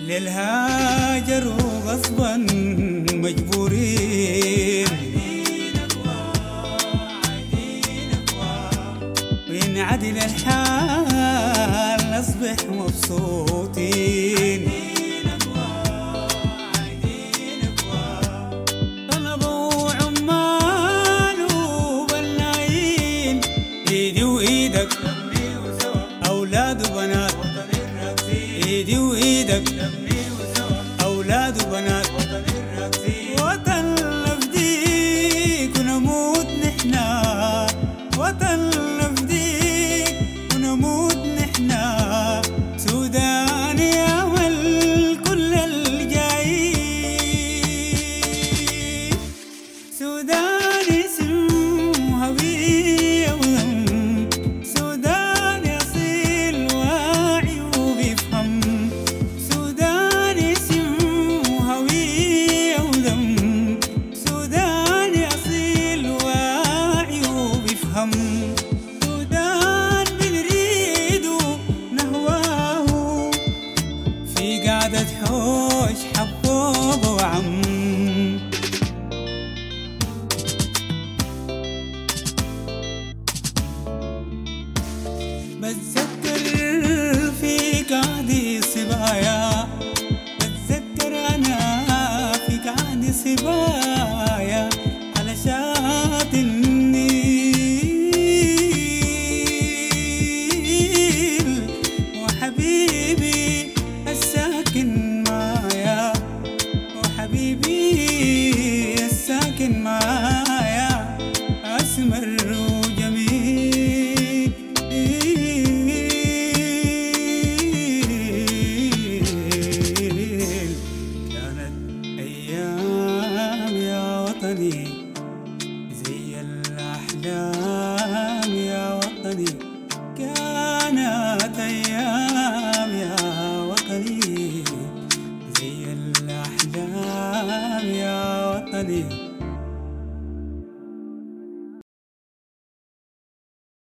للهاجر غصبا مجبورين، وإن عدل الحال نصبح مبسوطين. طلبوا عمال وبنايين، ايدي وايدك أولاد وبنات، ايدي وايدك أولاد وبنات، وطن نفديك ونموت نحنا، وطن نفديك ونموت نحنا. سودان يا ول كل الجايين، سودان اسم هوية وذم، سودان يصيل واعي وبيفهم، سودان اسم هوية وذم، سودان يصيل واعي وبيفهم. سودان بنريده نهواه في قعدة حوش حبوب وعم. بتذكر في قعدي صبايا، بتذكر أنا في قعدي صبايا على شاطئ النيل، وحبيبي الساكن معايا، وحبيبي الساكن معايا أسمر وجميل. كانت أيام يا وطني زي الأحلام يا وطني، كانت أيام يا وطني زي الأحلام يا وطني.